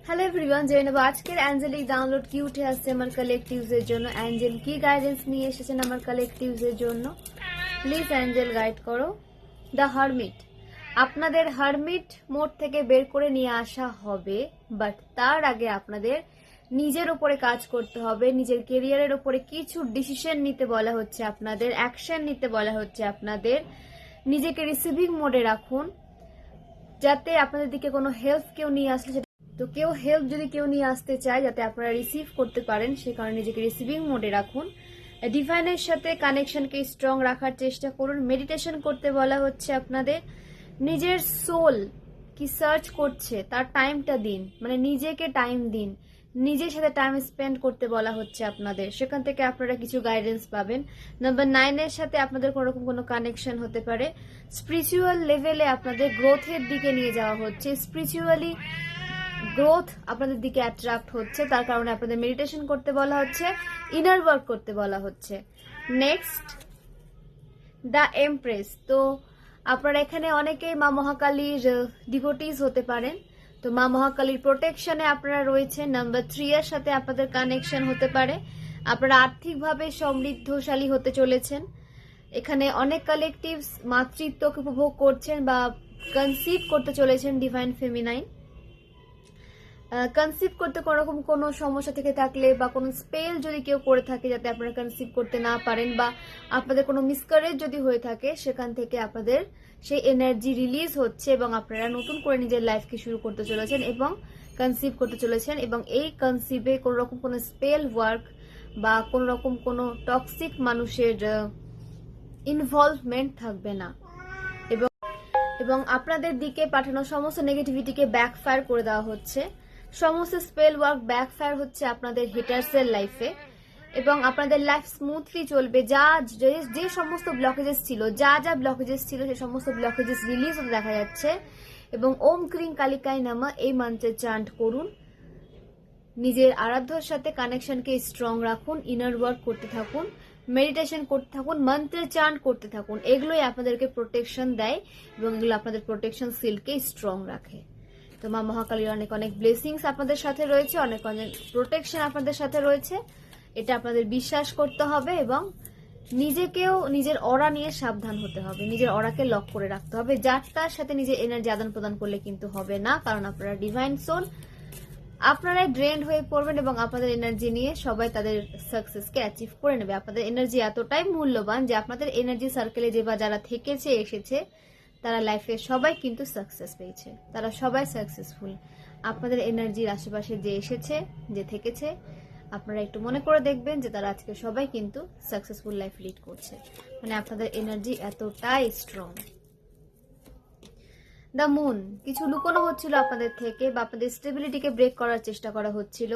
Hello everyone, জেনে নেব আজকের অ্যাঞ্জেলিক ডাউনলোড কি উঠে আসছে আমার কালেকটিভসের জন্য। অ্যাঞ্জেল কি গাইডেন্স নিয়ে এসেছেন আমার কালেকটিভসের জন্য, প্লিজ অ্যাঞ্জেল গাইড করো। দ্য হারমিট, আপনাদের হারমিট মোড থেকে বের করে নিয়ে আসা হবে, বাট তার আগে আপনাদের নিজের ওপরে কাজ করতে হবে। নিজের কেরিয়ারের ওপরে কিছু ডিসিশন নিতে বলা হচ্ছে আপনাদের, অ্যাকশন নিতে বলা হচ্ছে আপনাদের। নিজেকে রিসিভিং মোডে রাখুন, যাতে আপনাদের দিকে কোনো হেল্প কেউ নিয়ে আসলে, তো কেউ হেল্প যদি কেউ নিয়ে আসতে চায় যাতে আপনারা রিসিভ করতে পারেন, সে কারণে নিজেকে রিসিভিং মোডে রাখুন। ডিভাইনের সাথে কানেকশনকে স্ট্রং রাখার চেষ্টা করুন। মেডিটেশন করতে বলা হচ্ছে আপনাদের। নিজের সোল কি সার্চ করছে তার টাইমটা দিন, মানে নিজেকে টাইম দিন, নিজের সাথে টাইম স্পেন্ড করতে বলা হচ্ছে আপনাদের। সেখান থেকে আপনারা কিছু গাইডেন্স পাবেন। নাম্বার 9 এর সাথে আপনাদের কোনোরকম কোনো কানেকশন হতে পারে। স্পিরিচুয়াল লেভেলে আপনাদের গ্রোথের দিকে নিয়ে যাওয়া হচ্ছে। স্পিরিচুয়ালি গ্রোথ আপনাদের দিকে অ্যাট্রাক্ট হচ্ছে, তার কারণে আপনাদের মেডিটেশন করতে বলা হচ্ছে, ইনার ওয়ার্ক করতে বলা হচ্ছে। Next, the empress. তো আপনারা এখানে অনেকেই মা মহাকালীর ডিভোটিস হতে পারেন, তো মা মহাকালীর প্রোটেকশনে আপনারা রয়েছেন। নাম্বার 3 এর সাথে আপনাদের কানেকশন হতে পারে। আপনারা আর্থিকভাবে সমৃদ্ধশালী হতে চলেছেন। এখানে অনেক কালেকটিভস মাতৃত্বকে উপভোগ করছেন বা কনসিভ করতে চলেছেন ডিভাইন ফেমিনাইন। কনসিভ করতে কোনোরকম কোনো সমস্যা থেকে থাকলে বা কোনো স্পেল যদি কেউ করে থাকে যাতে আপনারা কনসিভ করতে না পারেন, বা আপনাদের কোনো মিসকারেজ যদি হয়ে থাকে, সেখান থেকে আপনাদের সেই এনার্জি রিলিজ হচ্ছে এবং আপনারা নতুন করে নিজের লাইফকে শুরু করতে চলেছেন এবং কনসিভ করতে চলেছেন। এবং এই কনসিভে কোনো রকম কোনো স্পেল ওয়ার্ক বা কোনো রকম কোনো টক্সিক মানুষের ইনভলভমেন্ট থাকবে না, এবং আপনাদের দিকে পাঠানো সমস্ত নেগেটিভিটিকে ব্যাকফায়ার করে দেওয়া হচ্ছে। সমস্ত স্পেল ওয়ার্ক ব্যাকফায়ার হচ্ছে আপনাদের হিটার্সের লাইফে, এবং আপনাদের লাইফ স্মুথলি চলবে। যে সমস্ত ব্লকেজেস ছিল, যা ব্লকেজেস ছিল, সেই সমস্ত ব্লকেজেস রিলিজ হতে দেখা যাচ্ছে। এবং ওম ক্রিং কালিকাই নামা এই মন্ত্রে চান্ট করুন। নিজের আরাধ্যর সাথে কানেকশনকে স্ট্রং রাখুন, ইনার ওয়ার্ক করতে থাকুন, মেডিটেশন করতে থাকুন, মন্ত্রে চান্ট করতে থাকুন। এগুলোই আপনাদেরকে প্রোটেকশন দেয় এবং এগুলো আপনাদের প্রোটেকশন সিলকে স্ট্রং রাখে। তো মা মহাকালীর অনেক অনেক ব্লেসিংস আপনাদের সাথে রয়েছে, অনেক অনেক প্রোটেকশন আপনাদের সাথে রয়েছে। এটা আপনাদের বিশ্বাস করতে হবে এবং নিজেকেও নিজের অরা নিয়ে সাবধান হতে হবে। নিজের অরাকে লক করে রাখতে হবে। যার তার সাথে নিজের এনার্জি আদান প্রদান করলে কিন্তু হবে না, কারণ আপনারা ডিভাইন সোল। আপনারাই ড্রেন্ড হয়ে পড়বেন এবং আপনাদের এনার্জি নিয়ে সবাই তাদের সাকসেসকে অ্যাচিভ করে নেবে। আপনাদের এনার্জি এতটাই মূল্যবান যে আপনাদের এনার্জি সার্কেলে যে বা যারা থেকেছে এসেছে তারা লাইফে সবাই কিন্তু সাকসেস পেয়েছে, তারা সবাই সাকসেসফুল। আপনাদের এনার্জির আশেপাশে যে এসেছে, যে থেকেছে, আপনারা একটু মনে করে দেখবেন যে তারা আজকে সবাই কিন্তু সাকসেসফুল লাইফ লিড করছে। মানে আপনাদের এনার্জি এতটাই স্ট্রং। দ্য মুন, কিছু লুকোনো হচ্ছিল আপনাদের থেকে বা আপনাদের স্টেবিলিটিকে ব্রেক করার চেষ্টা করা হচ্ছিল,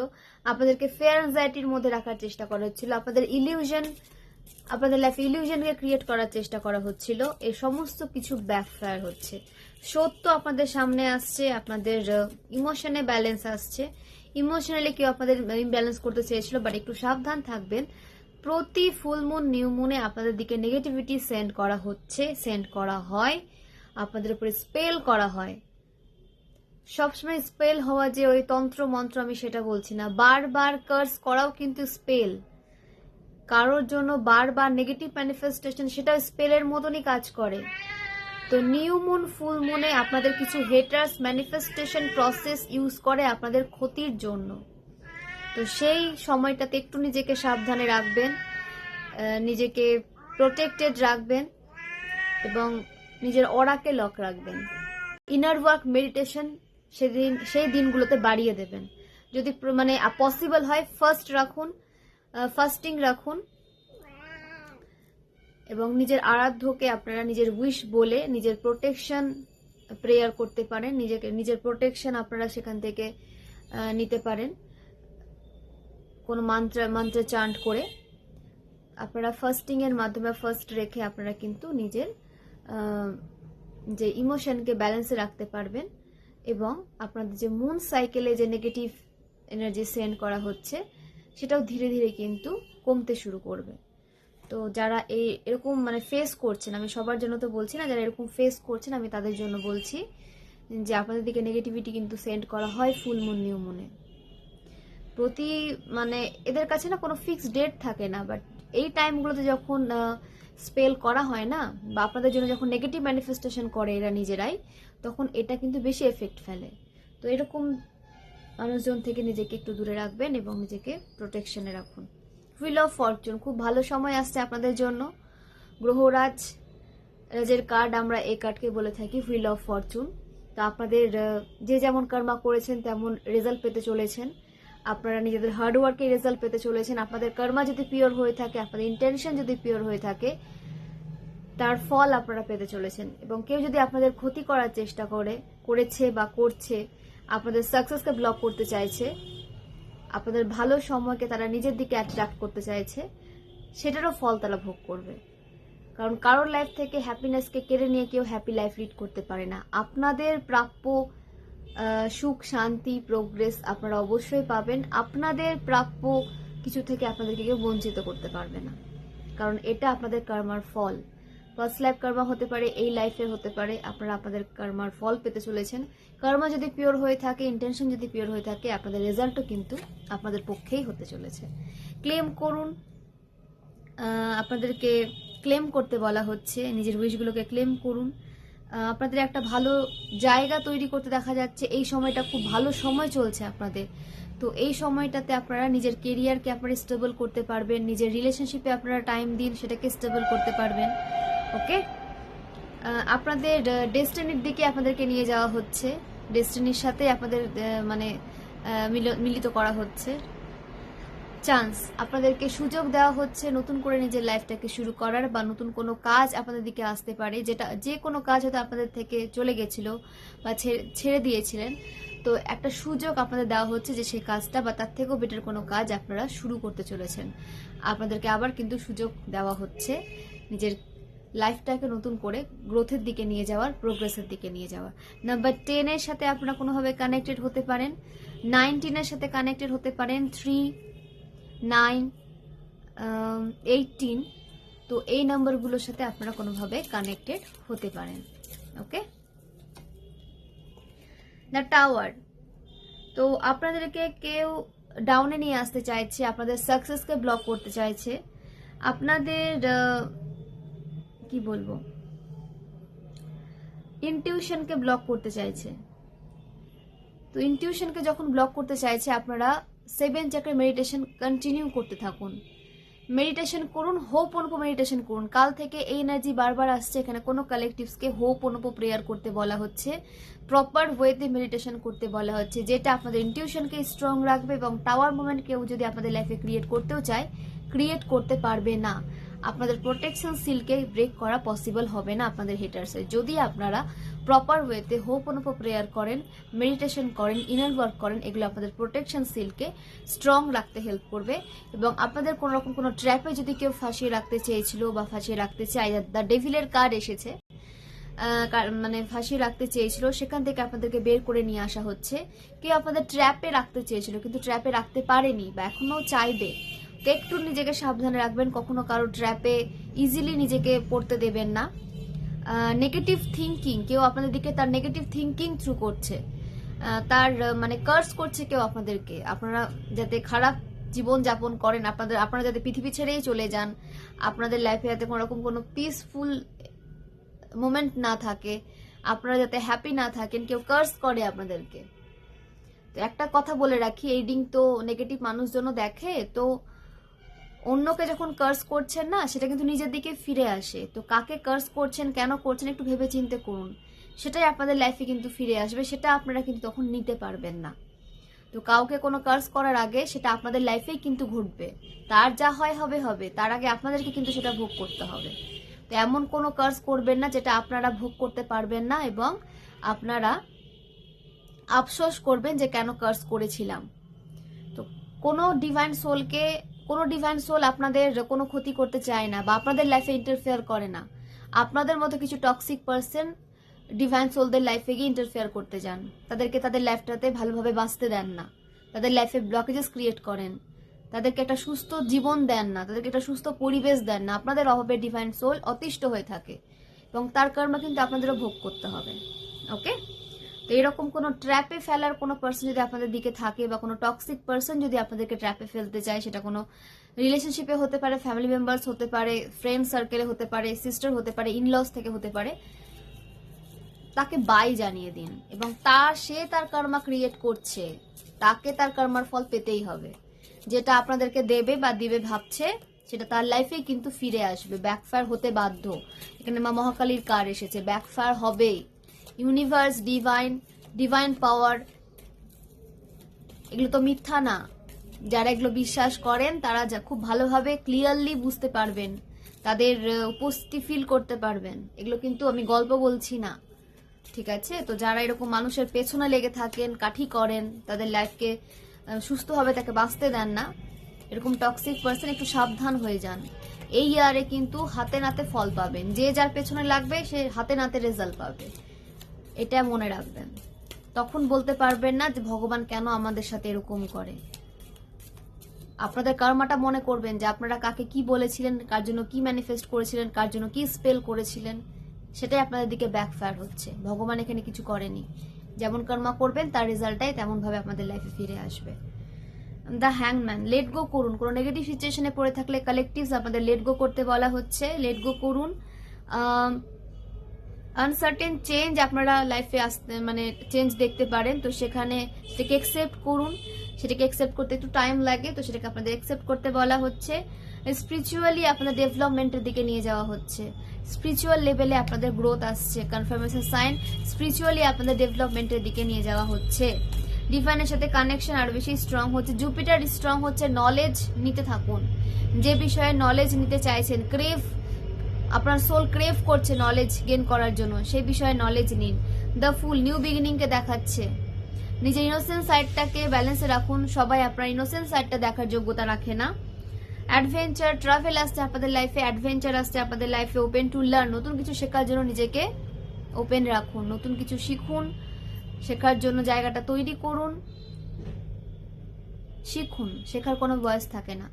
আপনাদেরকে ফেয়ার অ্যাংজাইটির মধ্যে রাখার চেষ্টা করা হচ্ছিল, আপনাদের ইলিউশন, আপনাদের লাইফে ইলিউশনকে ক্রিয়েট করার চেষ্টা করা হচ্ছিল। এই সমস্ত কিছু ব্যাকফায়ার হচ্ছে। সত্য আপনাদের সামনে আসছে, আপনাদের ইমোশনে ব্যালেন্স আসছে। ইমোশনালি কেউ আপনাদের ব্যালেন্স করতে চেয়েছিল, বাট একটু সাবধান থাকবেন। প্রতি ফুল মুন, নিউ মুনে আপনাদের দিকে নেগেটিভিটি সেন্ড করা হচ্ছে, সেন্ড করা হয়, আপনাদের উপরে স্পেল করা হয়। সবসময় স্পেল হওয়া যে ওই তন্ত্র মন্ত্র, আমি সেটা বলছি না। বারবার কার্স করাও কিন্তু স্পেল। কারোর জন্য বারবার নেগেটিভ ম্যানিফেস্টেশন, সেটা স্পেলের মতনই কাজ করে। তো নিউ মুন, ফুল মুনে আপনাদের কিছু হেটার্স ম্যানিফেস্টেশন প্রসেস ইউজ করে আপনাদের ক্ষতির জন্য। তো সেই সময়টাতে একটু নিজেকে সাবধানে রাখবেন, নিজেকে প্রোটেক্টেড রাখবেন এবং নিজের অরাকে লক রাখবেন। ইনার ওয়ার্ক, মেডিটেশন সেই দিনগুলোতে বাড়িয়ে দেবেন। যদি মানে পসিবল হয় ফার্স্ট রাখুন, ফাস্টিং রাখুন এবং নিজের আরাধ্যকে আপনারা নিজের উইশ বলে নিজের প্রোটেকশন প্রেয়ার করতে পারেন। নিজের প্রোটেকশন আপনারা সেখান থেকে নিতে পারেন কোনো মন্ত্রে চান্ট করে। আপনারা ফাস্টিং এর মাধ্যমে ফার্স্ট রেখে আপনারা কিন্তু নিজের যে ইমোশনকে ব্যালেন্সে রাখতে পারবেন এবং আপনাদের যে মুন সাইকেলে যে নেগেটিভ এনার্জি সেন্ড করা হচ্ছে সেটাও ধীরে ধীরে কিন্তু কমতে শুরু করবে। তো যারা এরকম মানে ফেস করছেন, আমি সবার জন্য তো বলছি না, যারা এরকম ফেস করছেন আমি তাদের জন্য বলছি যে আপনাদের দিকে নেগেটিভিটি কিন্তু সেন্ড করা হয় ফুল মুন নিউ মুনে। প্রতি মানে এদের কাছে না কোনো ফিক্সড ডেট থাকে না, বাট এই টাইমগুলোতে যখন স্পেল করা হয় না, বা আপনাদের জন্য যখন নেগেটিভ ম্যানিফেস্টেশন করে এরা নিজেরাই, তখন এটা কিন্তু বেশি এফেক্ট ফেলে। তো এরকম মানুষজন থেকে নিজেকে একটু দূরে রাখবেন এবং নিজেকে প্রোটেকশনে রাখুন। হুইল অফ ফরচুন, খুব ভালো সময় আসছে আপনাদের জন্য। গ্রহরাজ রাজের কার্ড, আমরা এই কার্ডকে বলে থাকি হুইল অফ ফরচুন। তো আপনাদের যে যেমন কর্মা করেছেন তেমন রেজাল্ট পেতে চলেছেন। আপনারা নিজেদের হার্ডওয়ার্কে রেজাল্ট পেতে চলেছেন। আপনাদের কর্মা যদি পিওর হয়ে থাকে, আপনাদের ইন্টেনশন যদি পিওর হয়ে থাকে, তার ফল আপনারা পেতে চলেছেন। এবং কেউ যদি আপনাদের ক্ষতি করার চেষ্টা করেছে বা করছে, আপনাদের সাকসেসকে ব্লক করতে চাইছে, আপনাদের ভালো সময়কে তারা নিজের দিকে অ্যাট্রাক্ট করতে চাইছে, সেটারও ফল তারা ভোগ করবে। কারণ কারোর লাইফ থেকে হ্যাপিনেসকে কেড়ে নিয়ে কেউ হ্যাপি লাইফ লিড করতে পারে না। আপনাদের প্রাপ্য সুখ, শান্তি, প্রোগ্রেস আপনারা অবশ্যই পাবেন। আপনাদের প্রাপ্য কিছু থেকে আপনাদেরকে কেউ বঞ্চিত করতে পারবে না, কারণ এটা আপনাদের কর্মার ফল। ফার্স্ট লাইফ কর্মা হতে পারে, এই লাইফের হতে পারে, আপনারা আপনাদের কর্মার ফল পেতে চলেছেন। কর্মা যদি পিওর হয়ে থাকে, ইন্টেনশন যদি পিওর হয়ে থাকে, আপনাদের রেজাল্টও কিন্তু আপনাদের পক্ষেই হতে চলেছে। ক্লেম করুন, আপনাদেরকে ক্লেম করতে বলা হচ্ছে, নিজের উইশগুলোকে ক্লেম করুন। আপনাদের একটা ভালো জায়গা তৈরি করতে দেখা যাচ্ছে। এই সময়টা খুব ভালো সময় চলছে আপনাদের। তো এই সময়টাতে আপনারা নিজের কেরিয়ারকে আপনারা স্টেবল করতে পারবেন, নিজের রিলেশনশিপে আপনারা টাইম দিন, সেটাকে স্টেবল করতে পারবেন। ওকে, আপনাদের ডেস্টিনির দিকে আপনাদেরকে নিয়ে যাওয়া হচ্ছে, ডেস্টিনির সাথে আপনাদের মানে মিলিত করা হচ্ছে। চান্স, আপনাদেরকে সুযোগ দেওয়া হচ্ছে নতুন করে নিজের লাইফটাকে শুরু করার, বা নতুন কোনো কাজ আপনাদের দিকে আসতে পারে, যেটা যে কোনো কাজ হয়তো আপনাদের থেকে চলে গেছিল বা ছেড়ে দিয়েছিলেন। তো একটা সুযোগ আপনাদের দেওয়া হচ্ছে যে সেই কাজটা বা তার থেকেও বেটার কোনো কাজ আপনারা শুরু করতে চলেছেন। আপনাদেরকে আবার কিন্তু সুযোগ দেওয়া হচ্ছে নিজের লাইফটাকে নতুন করে গ্রোথের দিকে নিয়ে যাওয়ার, প্রোগ্রেসের দিকে নিয়ে যাওয়ার। নাম্বার 10 এর সাথে আপনারা কোনোভাবে কানেক্টেড হতে পারেন, 19 এর সাথে কানেক্টেড হতে পারেন, 3, 9, 18। তো এই নাম্বারগুলোর সাথে আপনারা কোনোভাবে কানেক্টেড হতে পারেন। ওকে, দ্য টাওয়ার, তো আপনাদেরকে কেউ ডাউনে নিয়ে আসতে চাইছে, আপনাদের সাকসেসকে ব্লক করতে চাইছে, আপনাদের কি বলবো, ইনটিউশনকে ব্লক করতে চাইছে। তো ইনটিউশনকে যখন ব্লক করতে চাইছে, আপনারা 7 চাক্রের মেডিটেশন কন্টিনিউ করতে থাকুন। মেডিটেশন করুন, হোপ অনুপ মেডিটেশন করুন। কাল থেকে এই এনার্জি বারবার আসছে, এখানে কোনো কালেকটিভসকে হোপ অনুপ প্রেয়ার করতে বলা হচ্ছে, প্রপার ওয়েতে মেডিটেশন করতে বলা হচ্ছে, যেটা আপনাদের ইনটিউশনকে স্ট্রং রাখবে। এবং টাওয়ার মোমেন্ট কেউ যদি আপনাদের লাইফে ক্রিয়েট করতেও চায়, ক্রিয়েট করতে পারবে না। আপনাদের প্রোটেকশন সিলকে ব্রেক করা পসিবল হবে না আপনাদের হেটার্সের, যদি আপনারা প্রপার ওয়েতে হোপ অনুপ প্রেয়ার করেন, মেডিটেশন করেন, ইনার ওয়ার্ক করেন। এগুলো আপনাদের প্রোটেকশন সিলকে স্ট্রং রাখতে হেল্প করবে। এবং আপনাদের কোনো রকম কোনো ট্র্যাপে যদি কেউ ফাঁসিয়ে রাখতে চেয়েছিল বা ফাঁসিয়ে রাখতে চায়, দ্য ডেভিলের কার্ড এসেছে, মানে ফাঁসিয়ে রাখতে চেয়েছিল, সেখান থেকে আপনাদেরকে বের করে নিয়ে আসা হচ্ছে। কেউ আপনাদের ট্র্যাপে রাখতে চেয়েছিল কিন্তু ট্র্যাপে রাখতে পারেনি বা এখনো চাইবে, তো একটু নিজেকে সাবধানে রাখবেন। কখনো কারো ট্র্যাপে ইজিলি নিজেকে পড়তে দেবেন না। নেগেটিভ থিঙ্কিং, কেউ আপনাদের দিকে তার নেগেটিভ থিঙ্কিং থ্রু করছে, তার মানে কার্স করছে কেউ আপনাদেরকে, আপনারা যাতে খারাপ জীবন যাপন করেন, আপনারা যাতে পৃথিবী ছেড়েই চলে যান, আপনাদের লাইফে যাতে কোনো রকম কোনো পিসফুল মোমেন্ট না থাকে, আপনারা যাতে হ্যাপি না থাকেন, কেউ কার্স করে আপনাদেরকে। তো একটা কথা বলে রাখি, এই রিডিং তো নেগেটিভ মানুষজনও দেখে, তো অন্যকে যখন কার্স করছেন না, সেটা কিন্তু নিজের দিকে ফিরে আসে। তো কাকে কার্স করছেন, কেন করছেন, একটু ভেবে চিন্তে করুন, সেটাই আপনাদের লাইফে কিন্তু ফিরে আসবে, সেটা আপনারা কিন্তু তখন নিতে পারবেন না। তো কাউকে কোনো কার্স করার আগে সেটা আপনাদের লাইফেই কিন্তু ঘটবে, তার যা হয় হবে হবে, তার আগে আপনাদেরকে কিন্তু সেটা ভোগ করতে হবে। তো এমন কোনো কার্স করবেন না যেটা আপনারা ভোগ করতে পারবেন না, এবং আপনারা আফসোস করবেন যে কেন কার্স করেছিলাম। তো কোনো ডিভাইন সোল আপনাদের কোনো ক্ষতি করতে চায় না বা আপনাদের লাইফে ইন্টারফেয়ার করে না। আপনাদের মতো কিছু টক্সিক পার্সন ডিভাইন সোলদের লাইফে গিয়ে ইন্টারফেয়ার করতে যান, তাদেরকে তাদের লাইফটাতে ভালোভাবে বাঁচতে দেন না, তাদের লাইফে ব্লকেজেস ক্রিয়েট করেন, তাদেরকে একটা সুস্থ জীবন দেন না, তাদেরকে একটা সুস্থ পরিবেশ দেন না। আপনাদের অভাবে ডিভাইন সোল অতিষ্ঠ হয়ে থাকে এবং তার কর্ম কিন্তু আপনাদেরও ভোগ করতে হবে। ওকে, তো এরকম কোনো ট্র্যাপে ফেলার কোনো পার্সন যদি আপনাদের দিকে থাকে বা কোনো টক্সিক পার্সন যদি আপনাদেরকে ট্র্যাপে ফেলতে চায়, সেটা কোনো রিলেশনশিপে হতে পারে, ফ্যামিলি মেম্বার্স হতে পারে, ফ্রেন্ড সার্কেলে হতে পারে, সিস্টার হতে পারে, ইনলস থেকে হতে পারে, তাকে বাই জানিয়ে দিন। এবং সে তার কর্মা ক্রিয়েট করছে, তাকে তার কর্মার ফল পেতেই হবে। যেটা আপনাদেরকে দেবে বা দিবে ভাবছে, সেটা তার লাইফে কিন্তু ফিরে আসবে, ব্যাকফায়ার হতে বাধ্য। এখানে মা মহাকালীর কার এসেছে, ব্যাকফায়ার হবেই। ইউনিভার্স, ডিভাইন পাওয়ার, এগুলো তো মিথ্যা না। যারা এগুলো বিশ্বাস করেন তারা খুব ভালোভাবে ক্লিয়ারলি বুঝতে পারবেন, তাদের উপস্থিতি ফিল করতে পারবেন। এগুলো কিন্তু আমি গল্প বলছি না, ঠিক আছে? তো যারা এরকম মানুষের পেছনে লেগে থাকেন, কাঠি করেন, তাদের লাইফকে সুস্থভাবে তাকে বাঁচতে দেন না, এরকম টক্সিক পার্সন একটু সাবধান হয়ে যান। এই ইয়ারে কিন্তু হাতে নাতে ফল পাবেন, যে যার পেছনে লাগবে সে হাতে নাতে রেজাল্ট পাবে, এটা মনে রাখবেন। তখন বলতে পারবেন না যে ভগবান কেন আমাদের সাথে এরকম করে। আপনাদের কর্মাটা মনে করবেন যে আপনারা কাকে কি বলেছিলেন, কার জন্য কি ম্যানিফেস্ট করেছিলেন, কার জন্য কি স্পেল করেছিলেন, সেটাই আপনাদের দিকে ব্যাকফায়ার হচ্ছে। ভগবান এখানে কিছু করেনি। যেমন কর্মা করবেন তার রেজাল্টটাই তেমন ভাবে আপনাদের লাইফে ফিরে আসবে। দ্য হ্যাংম্যান, লেট গো করুন। কোনো নেগেটিভ সিচুয়েশনে পড়ে থাকলে কালেকটিভস আপনাদের লেট গো করতে বলা হচ্ছে, লেট গো করুন। আনসার্টেন চেঞ্জ আপনারা লাইফে আসতে মানে চেঞ্জ দেখতে পারেন, তো সেখানে সেটাকে একসেপ্ট করুন। সেটাকে একসেপ্ট করতে একটু টাইম লাগে, তো সেটাকে আপনাদের একসেপ্ট করতে বলা হচ্ছে। স্পিরিচুয়ালি আপনাদের ডেভেলপমেন্টের দিকে নিয়ে যাওয়া হচ্ছে, স্পিরিচুয়াল লেভেলে আপনাদের গ্রোথ আসছে, কনফার্মেশন সাইন, স্পিরিচুয়ালি আপনাদের ডেভেলপমেন্টের দিকে নিয়ে যাওয়া হচ্ছে। ডিভাইনের সাথে কানেকশন আরো বেশি স্ট্রং হচ্ছে। জুপিটার স্ট্রং হচ্ছে, নলেজ নিতে থাকুন। যে বিষয়ে নলেজ নিতে চাইছেন, আপনার সোল ক্রেভ করছে নলেজ গেইন করার জন্য, সেই বিষয়ে নলেজ নিন। দ্য ফুল, নিউ বিগিনিং কে দেখাচ্ছে। নিজের ইনোসেন্ট সাইডটাকে ব্যালেন্সে রাখুন। সবাই আপনার ইনোসেন্ট সাইডটা দেখার যোগ্যতা রাখে না। অ্যাডভেঞ্চার, ট্রাভেল আসছে আপনাদের লাইফে, অ্যাডভেঞ্চার আসছে আপনাদের লাইফে। ওপেন টু লার্ন, নতুন কিছু শেখার জন্য নিজেকে ওপেন রাখুন, নতুন কিছু শিখুন, শেখার জন্য জায়গাটা তৈরি করুন। শিখুন, শেখার কোনো বয়স থাকে না।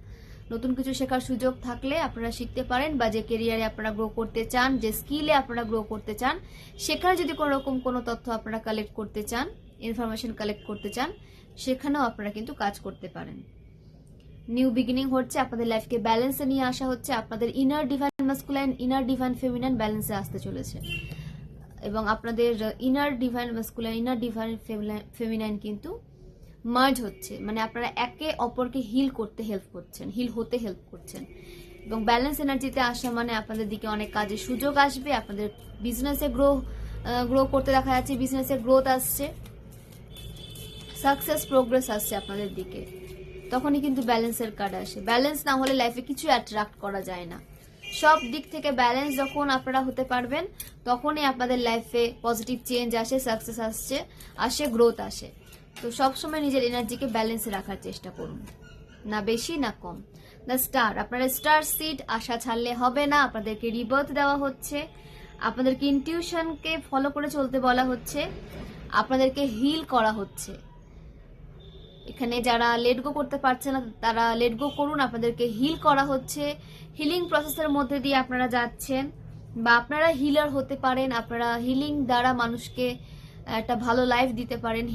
নতুন কিছু শেখার সুযোগ থাকলে আপনারা শিখতে পারেন, বা যে কেরিয়ারে আপনারা গ্রো করতে চান, যে স্কিলে আপনারা গ্রো করতে চান, সেখানে যদি কোনো রকম কোনো তথ্য আপনারা কালেক্ট করতে চান, ইনফরমেশন কালেক্ট করতে চান, সেখানেও আপনারা কিন্তু কাজ করতে পারেন। নিউ বিগিনিং হচ্ছে, আপনাদের লাইফকে ব্যালেন্সে নিয়ে আসা হচ্ছে। আপনাদের inner divine masculine, inner divine feminine ব্যালেন্সে আসতে চলেছে, এবং আপনাদের inner divine masculine, inner divine feminine কিন্তু মার্জ হচ্ছে। মানে আপনারা একে অপরকে হিল করতে হেল্প করছেন, হিল হতে হেল্প করছেন। এবং ব্যালেন্স এনার্জিতে আসা মানে আপনাদের দিকে অনেক কাজের সুযোগ আসবে, আপনাদের বিজনেসে গ্রো করতে দেখা যাচ্ছে, বিজনেসে গ্রোথ আসছে, সাকসেস প্রোগ্রেস আসছে আপনাদের দিকে। তখনই কিন্তু ব্যালেন্সের কার্ড আসে। ব্যালেন্স না হলে লাইফে কিছু অ্যাট্রাক্ট করা যায় না। সব দিক থেকে ব্যালেন্স যখন আপনারা হতে পারবেন, তখনই আপনাদের লাইফে পজিটিভ চেঞ্জ আসে, সাকসেস আসে, গ্রোথ আসে। তো সবসময় নিজের এনার্জিকে ব্যালেন্সে রাখার চেষ্টা করুন, না বেশি না কম। দ্য স্টার, আপনারা স্টার সিড, আশা ছাড়লে হবে না। আপনাদেরকে রিবার্থ দেওয়া হচ্ছে, আপনাদেরকে ইনটিউশনকে ফলো করে চলতে বলা হচ্ছে, আপনাদেরকে হিল করা হচ্ছে। এখানে যারা লেট গো করতে পারছে না তারা লেট গো করুন, আপনাদেরকে হিল করা হচ্ছে। হিলিং প্রসেসের মধ্যে দিয়ে আপনারা যাচ্ছেন, বা আপনারা হিলার হতে পারেন। আপনারা হিলিং দ্বারা মানুষকে একটা ভালো লাইফ দিতে পারেন,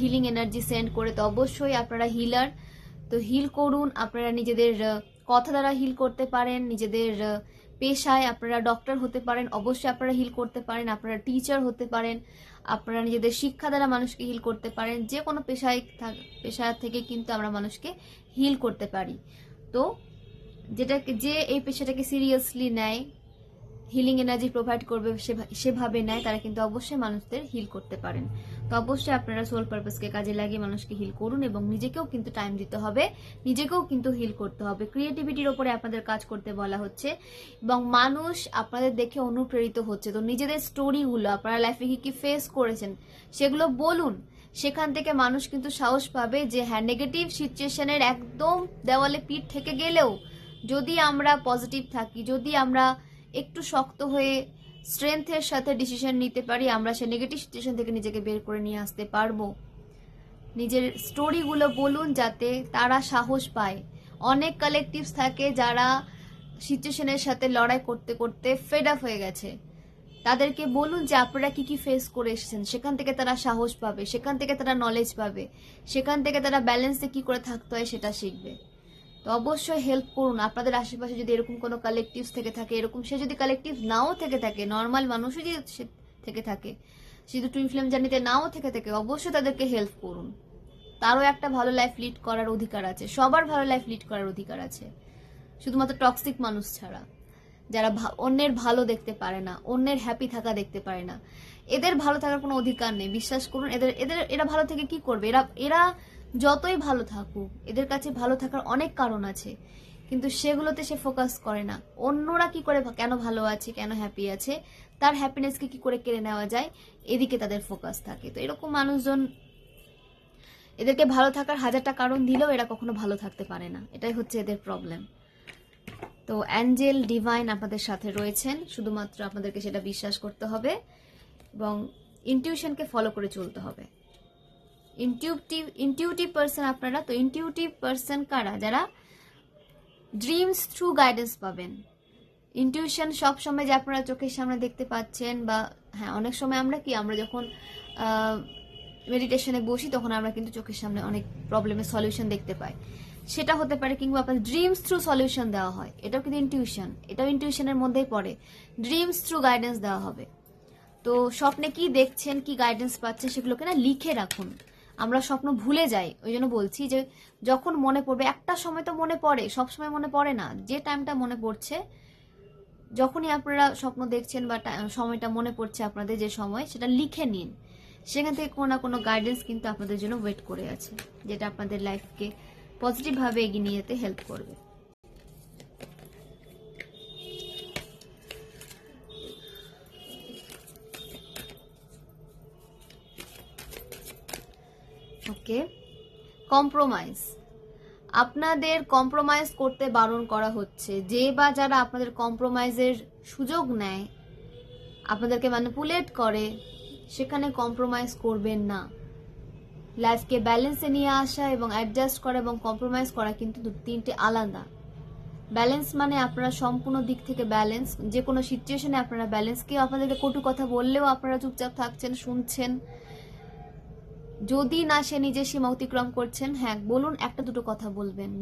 হিলিং এনার্জি সেন্ড করে। তো অবশ্যই আপনারা হিলার, তো হিল করুন। আপনারা নিজেদের কথা দ্বারা হিল করতে পারেন, নিজেদের পেশায় আপনারা ডক্টর হতে পারেন, অবশ্যই আপনারা হিল করতে পারেন। আপনারা টিচার হতে পারেন, আপনারা নিজেদের শিক্ষা দ্বারা মানুষকে হিল করতে পারেন। যে কোনো পেশা থেকে কিন্তু আমরা মানুষকে হিল করতে পারি। তো যে এই পেশাটাকে সিরিয়াসলি নেয়, হিলিং এনার্জি প্রোভাইড করবে সেভাবে নেয়, তারা কিন্তু অবশ্যই মানুষদের হিল করতে পারেন। তো অবশ্যই আপনারা সোল পারপাসকে কাজে লাগিয়ে মানুষকে হিল করুন, এবং নিজেকেও কিন্তু টাইম দিতে হবে, নিজেকেও কিন্তু হিল করতে হবে। ক্রিয়েটিভিটির ওপরে আপনাদের কাজ করতে বলা হচ্ছে, এবং মানুষ আপনাদের দেখে অনুপ্রেরিত হচ্ছে। তো নিজেদের স্টোরিগুলো, আপনারা লাইফে কি কি ফেস করেছেন সেগুলো বলুন। সেখান থেকে মানুষ কিন্তু সাহস পাবে যে হ্যাঁ, নেগেটিভ সিচুয়েশনের একদম দেওয়ালে পিঠ থেকে গেলেও যদি আমরা পজিটিভ থাকি, যদি আমরা একটু শক্ত হয়ে স্ট্রেংথের সাথে ডিসিশন নিতে পারি, আমরা সে নেগেটিভ সিচুয়েশন থেকে নিজেকে বের করে নিয়ে আসতে পারবো। নিজের স্টোরিগুলো বলুন যাতে তারা সাহস পায়। অনেক কালেকটিভস থাকে যারা সিচুয়েশনের সাথে লড়াই করতে করতে ফেড আপ হয়ে গেছে, তাদেরকে বলুন যে আপনারা কি কি ফেস করে এসেছেন, সেখান থেকে তারা সাহস পাবে, সেখান থেকে তারা নলেজ পাবে, সেখান থেকে তারা ব্যালেন্সে কি করে থাকতে হয় সেটা শিখবে। তো অবশ্যই হেল্প করুন। আপনাদের আশেপাশে যদি এরকম কোনো কালেকটিভস থেকে থাকে, এরকম সে যদি কালেকটিভ নাও থেকে থাকে, নর্মাল মানুষও যদি সে থেকে থাকে, শুধু টুইন ফ্লেম জার্নিতে নাও থেকে থাকে, অবশ্যই তাদেরকে হেল্প করুন। তারও একটা ভালো লাইফ লিড করার অধিকার আছে, সবার ভালো লাইফ লিড করার অধিকার আছে, শুধুমাত্র টক্সিক মানুষ ছাড়া, যারা অন্যের ভালো দেখতে পারে না, অন্যের হ্যাপি থাকা দেখতে পারে না, এদের ভালো থাকার কোনো অধিকার নেই। বিশ্বাস করুন, এরা ভালো থেকে কি করবে? এরা যতই ভালো থাকুক, এদের কাছে ভালো থাকার অনেক কারণ আছে, কিন্তু সেগুলোতে সে ফোকাস করে না। অন্যরা কি করে, কেন ভালো আছে, কেন হ্যাপি আছে, তার হ্যাপিনেসকে কি করে কেড়ে নেওয়া যায়, এদিকে তাদের ফোকাস থাকে। তো এরকম মানুষজন, এদেরকে ভালো থাকার হাজারটা কারণ দিলেও এরা কখনো ভালো থাকতে পারে না, এটাই হচ্ছে এদের প্রবলেম। তো অ্যাঞ্জেল ডিভাইন আপনাদের সাথে রয়েছেন, শুধুমাত্র আপনাদেরকে সেটা বিশ্বাস করতে হবে এবং ইনটিউশনকে ফলো করে চলতে হবে। ইনটিউটিভ পার্সন আপনারা। তো ইনটিউটিভ পার্সন কারা? যারা ড্রিমস থ্রু গাইডেন্স পাবেন। ইনটিউশন সবসময় যে আপনারা চোখের সামনে দেখতে পাচ্ছেন, বা হ্যাঁ অনেক সময় আমরা যখন মেডিটেশনে বসি তখন আমরা কিন্তু চোখের সামনে অনেক প্রবলেমের সলিউশন দেখতে পাই, সেটা হতে পারে, কিংবা আপনার ড্রিমস থ্রু সলিউশন দেওয়া হয়, এটাও কিন্তু ইনটিউশন, এটাও ইনটিউশনের মধ্যেই পড়ে। ড্রিমস থ্রু গাইডেন্স দেওয়া হবে। তো স্বপ্নে কি দেখছেন, কি গাইডেন্স পাচ্ছেন, সেগুলোকে না লিখে রাখুন। আমরা স্বপ্ন ভুলে যাই, ওই জন্য বলছি যে যখন মনে পড়বে, একটা সময় তো মনে পড়ে, সব সময় মনে পড়ে না, যে টাইমটা মনে পড়ছে, যখনই আপনারা স্বপ্ন দেখছেন বা সময়টা মনে পড়ছে আপনাদের যে সময়, সেটা লিখে নিন। সেখান থেকে কোনো না কোনো গাইডেন্স কিন্তু আপনাদের জন্য ওয়েট করে আছে, যেটা আপনাদের লাইফকে পজিটিভভাবে এগিয়ে নিয়ে যেতে হেল্প করবে। ওকে, কম্প্রোমাইজ। আপনাদের কম্প্রোমাইজ করতে বারণ করা হচ্ছে। যে বা যারা আপনাদের কম্প্রোমাইজের সুযোগ নেয়, আপনাদেরকে ম্যানিপুলেট করে, সেখানে কম্প্রোমাইজ করবেন না। লাইফকে ব্যালেন্সে নিয়ে আসা এবং অ্যাডজাস্ট করা এবং কম্প্রোমাইজ করা কিন্তু তিনটে আলাদা। ব্যালেন্স মানে আপনারা সম্পূর্ণ দিক থেকে ব্যালেন্স, যে কোনো সিচুয়েশনে আপনারা ব্যালেন্স। কেউ আপনাদেরকে কটু কথা বললেও আপনারা চুপচাপ থাকছেন, শুনছেন। যদি না সে নিজের সীমা অতিক্রম করছেন, হ্যাঁ বলুন, একটা দুটো কথা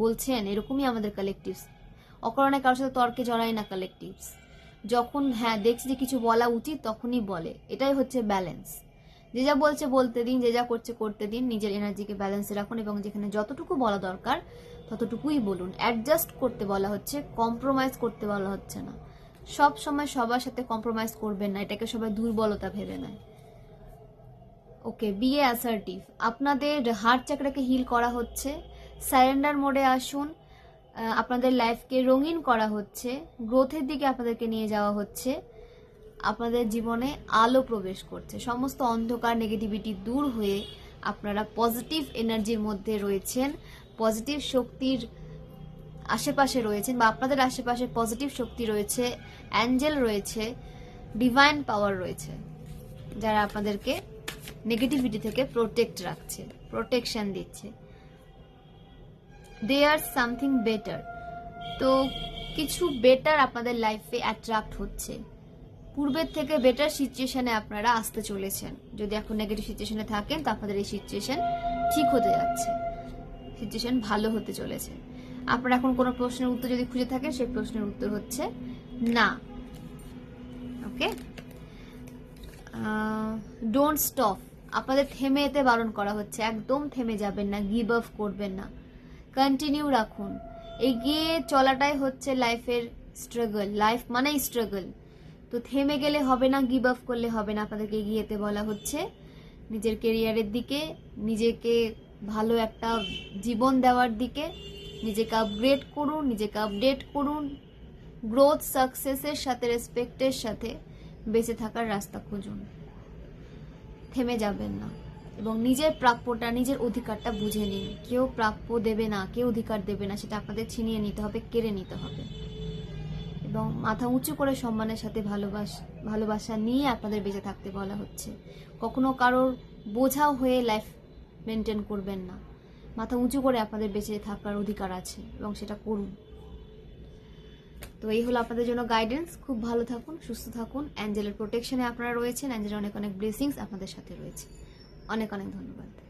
বলছেন, এরকমই আমাদের কালেকটিভস। অকারণে কারোর সাথে তর্কে জড়ায় না কালেকটিভস। যখন হ্যাঁ দেখছি যে কিছু বলা উচিত, তখনই বলে, এটাই হচ্ছে ব্যালেন্স। যে যা বলছে বলতে দিন, যে যা করছে করতে দিন, নিজের এনার্জিকে ব্যালেন্সে রাখুন এবং যেখানে যতটুকু বলা দরকার ততটুকুই বলুন। অ্যাডজাস্ট করতে বলা হচ্ছে, কম্প্রোমাইজ করতে বলা হচ্ছে না। সব সময় সবার সাথে কম্প্রোমাইজ করবেন না, এটাকে সবাই দুর্বলতা ভেবে নেয়। ওকে, বিয়ে অ্যাসার্টিভ। আপনাদের হার্ট চাকরাকে হিল করা হচ্ছে, সারেন্ডার মোডে আসুন। আপনাদের লাইফকে রঙিন করা হচ্ছে, গ্রোথের দিকে আপনাদেরকে নিয়ে যাওয়া হচ্ছে। আপনাদের জীবনে আলো প্রবেশ করছে, সমস্ত অন্ধকার নেগেটিভিটি দূর হয়ে আপনারা পজিটিভ এনার্জির মধ্যে রয়েছেন, পজিটিভ শক্তির আশেপাশে রয়েছেন, বা আপনাদের আশেপাশে পজিটিভ শক্তি রয়েছে, অ্যাঞ্জেল রয়েছে, ডিভাইন পাওয়ার রয়েছে, যারা আপনাদেরকে নেগেটিভিটি থেকে প্রোটেক্ট রাখছে, প্রোটেকশন দিচ্ছে। দে আর সামথিং বেটার। তো কিছু বেটার আপনাদের লাইফে অ্যাট্রাক্ট হচ্ছে, পূর্বের থেকে বেটার সিচুয়েশনে আপনারা আসতে চলেছেন। যদি এখন নেগেটিভ সিচুয়েশনে থাকেন, তো আপনাদের এই সিচুয়েশন ঠিক হতে যাচ্ছে, সিচুয়েশন ভালো হতে চলেছে। আপনারা এখন কোনো প্রশ্নের উত্তর যদি খুঁজে থাকেন, সেই প্রশ্নের উত্তর হচ্ছে না। ওকে, ডোন্ট স্টপ। আপনাদের থেমে যেতে বারণ করা হচ্ছে, একদম থেমে যাবেন না, গিভ আপ করবেন না, কন্টিনিউ রাখুন। এগিয়ে চলাটাই হচ্ছে লাইফের স্ট্রাগল, লাইফ মানেই স্ট্রাগল। তো থেমে গেলে হবে না, গিভ আপ করলে হবে না, আপনাদেরকে এগিয়ে যেতে বলা হচ্ছে নিজের কেরিয়ারের দিকে, নিজেকে ভালো একটা জীবন দেওয়ার দিকে। নিজেকে আপগ্রেড করুন, নিজেকে আপডেট করুন, গ্রোথ সাকসেসের সাথে, রেসপেক্টের সাথে বেঁচে থাকার রাস্তা খুঁজুন। থেমে যাবেন না এবং নিজের প্রাপ্যটা, নিজের অধিকারটা বুঝে নিন। কেউ প্রাপ্য দেবে না, কেউ অধিকার দেবে না, সেটা আপনাদের ছিনিয়ে নিতে হবে, কেড়ে নিতে হবে। এবং মাথা উঁচু করে সম্মানের সাথে ভালোবাসা নিয়ে আপনাদের বেঁচে থাকতে বলা হচ্ছে। কখনো কারোর বোঝাও হয়ে লাইফ মেনটেন করবেন না, মাথা উঁচু করে আপনাদের বেঁচে থাকার অধিকার আছে এবং সেটা করুন। তো এই হলো আপনাদের জন্য গাইডেন্স। খুব ভালো থাকুন, সুস্থ থাকুন, অ্যাঞ্জেলের প্রোটেকশনে আপনারা রয়েছেন, অ্যাঞ্জেলের অনেক অনেক ব্লেসিংস আপনাদের সাথে রয়েছে। অনেক অনেক ধন্যবাদ।